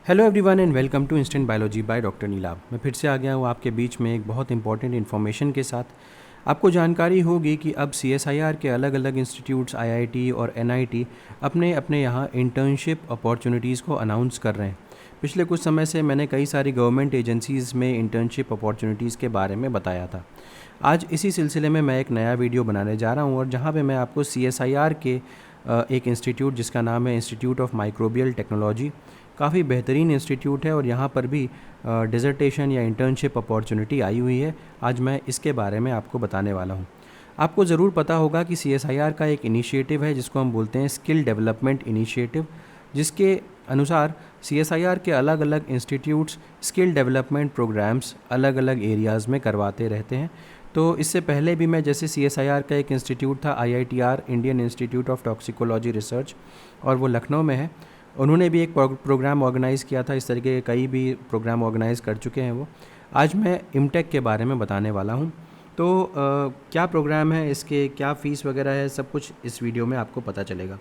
Hello everyone and welcome to instant biology by doctor Neelabh. मैं फिर से आ गया हूँ आपके बीच में एक बहुत इंपॉर्टेंट इन्फॉर्मेशन के साथ। आपको जानकारी होगी कि अब CSIR के अलग अलग इंस्टीट्यूट्स IIT और NIT अपने अपने यहाँ इंटर्नशिप अपॉर्चुनिटीज़ को अनाउंस कर रहे हैं। पिछले कुछ समय से मैंने कई सारी गवर्नमेंट एजेंसीज़ में इंटर्नशिप अपॉर्चुनिटीज़ के बारे में बताया था। आज इसी सिलसिले में मैं एक नया वीडियो बनाने जा रहा हूँ और जहाँ पे मैं आपको CSIR के एक इंस्टीट्यूट जिसका नाम है इंस्टीट्यूट ऑफ माइक्रोबियल टेक्नोलॉजी, काफ़ी बेहतरीन इंस्टीट्यूट है और यहाँ पर भी डिज़र्टेशन या इंटर्नशिप अपॉर्चुनिटी आई हुई है। आज मैं इसके बारे में आपको बताने वाला हूँ। आपको ज़रूर पता होगा कि CSIR का एक इनिशिएटिव है जिसको हम बोलते हैं स्किल डेवलपमेंट इनिशिएटिव, जिसके अनुसार CSIR के अलग अलग इंस्टीट्यूट्स स्किल डेवलपमेंट प्रोग्राम्स अलग अलग एरियाज़ में करवाते रहते हैं। तो इससे पहले भी मैं जैसे CSIR का एक इंस्टीट्यूट था IITR, Indian institute of toxicology research, और वो लखनऊ में है। उन्होंने भी एक प्रोग्राम ऑर्गेनाइज़ किया था। इस तरीके के कई भी प्रोग्राम ऑर्गेनाइज़ कर चुके हैं वो। आज मैं इमटेक के बारे में बताने वाला हूँ। तो क्या प्रोग्राम है, इसके क्या फ़ीस वगैरह है, सब कुछ इस वीडियो में आपको पता चलेगा।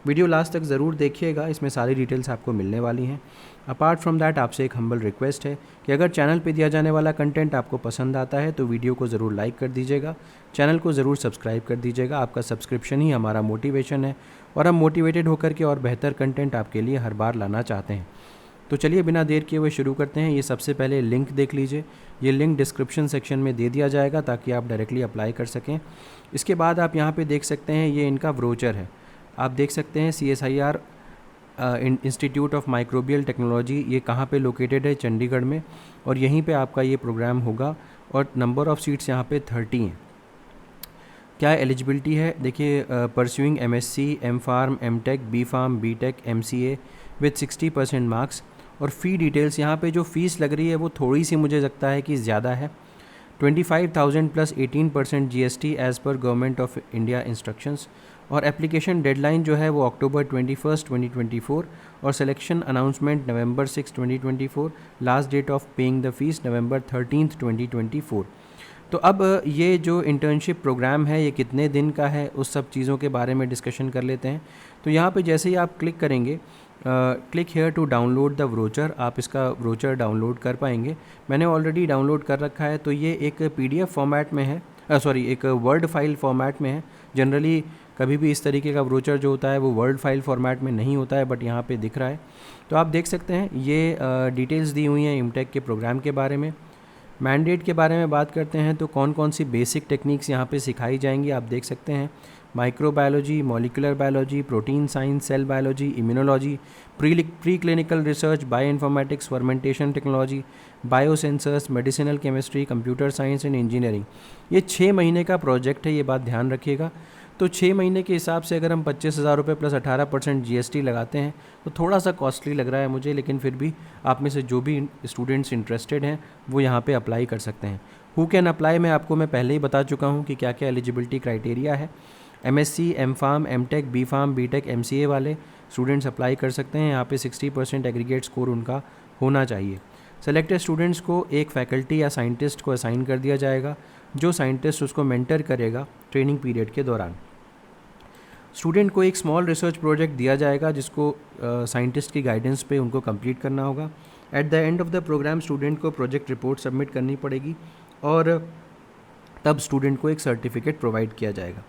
वीडियो लास्ट तक ज़रूर देखिएगा, इसमें सारी डिटेल्स आपको मिलने वाली हैं। अपार्ट फ्रॉम दैट आपसे एक हम्बल रिक्वेस्ट है कि अगर चैनल पे दिया जाने वाला कंटेंट आपको पसंद आता है तो वीडियो को ज़रूर लाइक कर दीजिएगा, चैनल को ज़रूर सब्सक्राइब कर दीजिएगा। आपका सब्सक्रिप्शन ही हमारा मोटिवेशन है और हम मोटिवेटेड होकर के और बेहतर कंटेंट आपके लिए हर बार लाना चाहते हैं। तो चलिए बिना देर किए हुए शुरू करते हैं। ये सबसे पहले लिंक देख लीजिए। ये लिंक डिस्क्रिप्शन सेक्शन में दे दिया जाएगा ताकि आप डायरेक्टली अप्लाई कर सकें। इसके बाद आप यहाँ पे देख सकते हैं, ये इनका ब्रोचर है। आप देख सकते हैं CSIR institute of microbial technology, ये कहाँ पे लोकेटेड है, चंडीगढ़ में, और यहीं पे आपका ये प्रोग्राम होगा और नंबर ऑफ़ सीट्स यहाँ पे 30 हैं। क्या एलिजिबिलिटी है देखिए, pursuing MSc, M.Pharm, M.Tech, B.Pharm, B.Tech, MCA with 60% marks. और फ़ी डिटेल्स यहाँ पे जो फ़ीस लग रही है वो थोड़ी सी मुझे लगता है कि ज़्यादा है। 25,000 plus 18% GST as per government of India instructions. और एप्लीकेशन डेडलाइन जो है वो अक्टूबर 21, 2024 और selection announcement November 6, 2024। Last date of paying the fees November 13, 2024। तो अब ये जो इंटर्नशिप प्रोग्राम है ये कितने दिन का है, उस सब चीज़ों के बारे में डिस्कशन कर लेते हैं। तो यहाँ पे जैसे ही आप क्लिक करेंगे, click here to download the brochure, आप इसका ब्रोचर डाउनलोड कर पाएंगे। मैंने ऑलरेडी डाउनलोड कर रखा है। तो ये एक PDF फॉर्मेट में है, एक वर्ड फाइल फॉर्मेट में है। जनरली कभी भी इस तरीके का ब्रोचर जो होता है वो वर्ड फाइल फॉर्मेट में नहीं होता है, बट यहाँ पे दिख रहा है। तो आप देख सकते हैं ये डिटेल्स दी हुई हैं इमटेक के प्रोग्राम के बारे में। मैंडेट के बारे में बात करते हैं तो कौन कौन सी बेसिक टेक्निक्स यहाँ पे सिखाई जाएंगी आप देख सकते हैं। Microbiology, molecular biology, protein science, cell biology, immunology, preclinical research, bioinformatics, fermentation technology, biosensors, medicinal chemistry, computer science and engineering. ये 6 महीने का प्रोजेक्ट है, ये बात ध्यान रखिएगा। तो 6 महीने के हिसाब से अगर हम 25,000 रुपये प्लस 18% GST लगाते हैं तो थोड़ा सा कॉस्टली लग रहा है मुझे, लेकिन फिर भी आप में से जो भी स्टूडेंट्स इंटरेस्टेड हैं वो यहाँ पे अप्लाई कर सकते हैं। हु कैन अप्लाई मैं आपको पहले ही बता चुका हूँ कि क्या क्या एलिजिबिलिटी क्राइटेरिया है। MSc, M.Pharm, M.Tech, B.Pharm, B.Tech, MCA वाले स्टूडेंट्स अप्लाई कर सकते हैं। यहाँ पे 60% एग्रीगेट स्कोर उनका होना चाहिए। सेलेक्टेड स्टूडेंट्स को एक फैकल्टी या साइंटिस्ट को असाइन कर दिया जाएगा, जो साइंटिस्ट उसको मेंटर करेगा ट्रेनिंग पीरियड के दौरान। स्टूडेंट को एक स्मॉल रिसर्च प्रोजेक्ट दिया जाएगा जिसको साइंटिस्ट की गाइडेंस पे उनको कंप्लीट करना होगा। At the end of the program student को प्रोजेक्ट रिपोर्ट सबमिट करनी पड़ेगी और तब स्टूडेंट को एक सर्टिफिकेट प्रोवाइड किया जाएगा।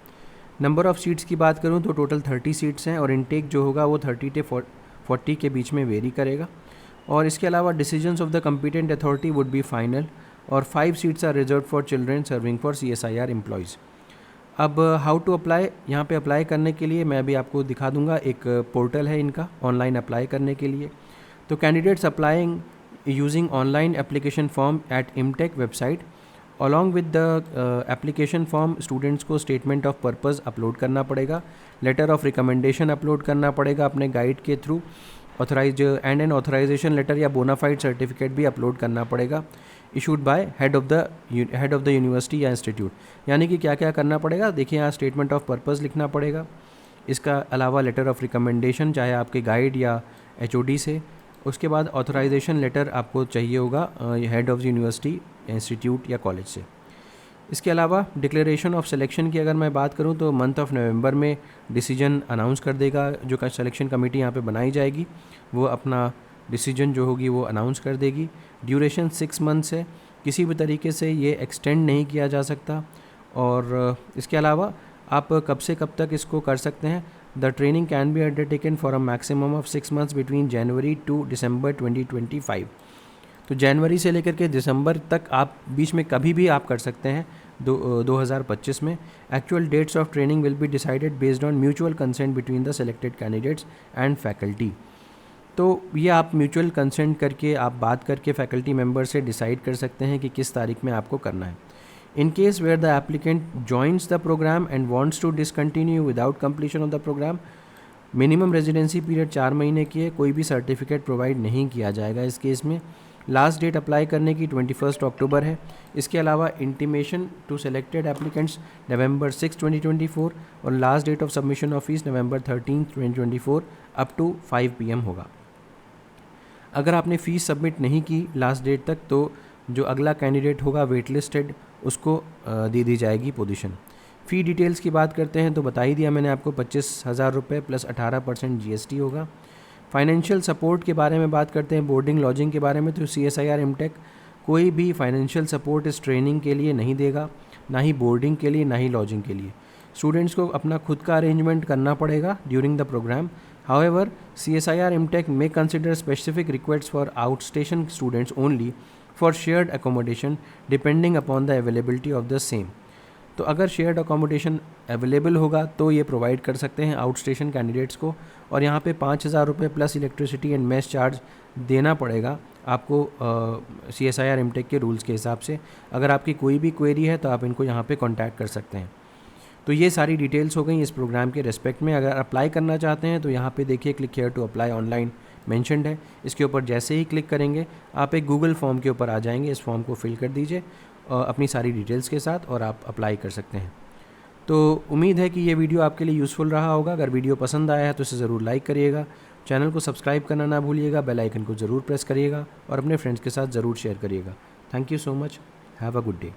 नंबर ऑफ़ सीट्स की बात करूं तो टोटल 30 सीट्स हैं और इनटेक जो होगा वो 30 से 40 के बीच में वेरी करेगा। और इसके अलावा decisions of the competent authority would be final. और 5 seats are reserve for children serving for CSIR employees. अब हाउ टू अप्लाई, यहाँ पे अप्लाई करने के लिए मैं अभी आपको दिखा दूंगा। एक पोर्टल है इनका ऑनलाइन अप्लाई करने के लिए। तो candidates applying using online application form at IMTech website. Along with the application form students को स्टेटमेंट ऑफ पर्पज़ अपलोड करना पड़ेगा, लेटर ऑफ रिकमेंडेशन अपलोड करना पड़ेगा अपने गाइड के through, authorize and an authorization letter या बोनाफाइड सर्टिफिकेट भी upload करना पड़ेगा, issued by head of the university या इंस्टीट्यूट। यानी कि क्या क्या करना पड़ेगा देखिए, यहाँ स्टेटमेंट ऑफ पर्पज़ लिखना पड़ेगा। इसका अलावा लेटर ऑफ रिकमेंडेशन चाहे आपके गाइड या HOD से। उसके बाद ऑथराइजेशन लेटर आपको चाहिए होगा head of the university, institute या कॉलेज से। इसके अलावा डिक्लेरेशन ऑफ सिलेक्शन की अगर मैं बात करूं तो मंथ ऑफ नवंबर में डिसीजन अनाउंस कर देगा। जो सिलेक्शन कमेटी यहाँ पे बनाई जाएगी वो अपना डिसीजन जो होगी वो अनाउंस कर देगी। ड्यूरेशन 6 मंथ्स है, किसी भी तरीके से ये एक्सटेंड नहीं किया जा सकता। और इसके अलावा आप कब से कब तक इसको कर सकते हैं? The training can be undertaken for a maximum of 6 months between January to December 2025। तो जनवरी से लेकर के दिसंबर तक आप बीच में कभी भी आप कर सकते हैं 2025 में। Actual dates of training will be decided based on mutual consent between the selected candidates and faculty. तो ये आप म्यूचुअल कंसेंट करके, आप बात करके फैकल्टी मेंबर से डिसाइड कर सकते हैं कि किस तारीख में आपको करना है। In case where the applicant joins the program and wants to discontinue without completion of the program, minimum residency period 4 महीने की है, कोई भी सर्टिफिकेट प्रोवाइड नहीं किया जाएगा इस केस में। लास्ट डेट अप्लाई करने की 21 अक्टूबर है। इसके अलावा intimation to selected applicants November 6, 2024 और last date of submission of fees November 13, 2024 up to 5 PM होगा। अगर आपने फ़ीस सबमिट नहीं की लास्ट डेट तक, तो जो अगला कैंडिडेट होगा वेट लिस्टेड, उसको दे दी जाएगी पोजीशन। फ़ी डिटेल्स की बात करते हैं तो बता ही दिया मैंने आपको, 25,000 रुपये प्लस 18% GST होगा। फाइनेंशियल सपोर्ट के बारे में बात करते हैं, बोर्डिंग लॉजिंग के बारे में, तो CSIR MTech कोई भी फाइनेंशियल सपोर्ट इस ट्रेनिंग के लिए नहीं देगा, ना ही बोर्डिंग के लिए ना ही लॉजिंग के लिए। स्टूडेंट्स को अपना खुद का अरेंजमेंट करना पड़ेगा during the program. However, CSIR MTech may consider specific requests for outstation students only for shared accommodation depending upon the availability of the same। तो अगर शेयर्ड अकोमोडेशन अवेलेबल होगा तो ये प्रोवाइड कर सकते हैं आउट स्टेशन कैंडिडेट्स को। और यहाँ पे 5,000 रुपये plus electricity and mess charge देना पड़ेगा आपको CSIR MTech के रूल्स के हिसाब से। अगर आपकी कोई भी क्वेरी है तो आप इनको यहाँ पे कांटेक्ट कर सकते हैं। तो ये सारी डिटेल्स हो गई इस प्रोग्राम के रेस्पेक्ट में। अगर अप्लाई करना चाहते हैं तो यहाँ पे देखिए click here to apply online mentioned है। इसके ऊपर जैसे ही क्लिक करेंगे आप एक गूगल फॉर्म के ऊपर आ जाएंगे। इस फॉर्म को फिल कर दीजिए अपनी सारी डिटेल्स के साथ और आप अप्लाई कर सकते हैं। तो उम्मीद है कि ये वीडियो आपके लिए यूज़फुल रहा होगा। अगर वीडियो पसंद आया है तो इसे ज़रूर लाइक करिएगा, चैनल को सब्सक्राइब करना ना भूलिएगा, बेल आइकन को ज़रूर प्रेस करिएगा और अपने फ्रेंड्स के साथ ज़रूर शेयर करिएगा। Thank you so much, have a good day.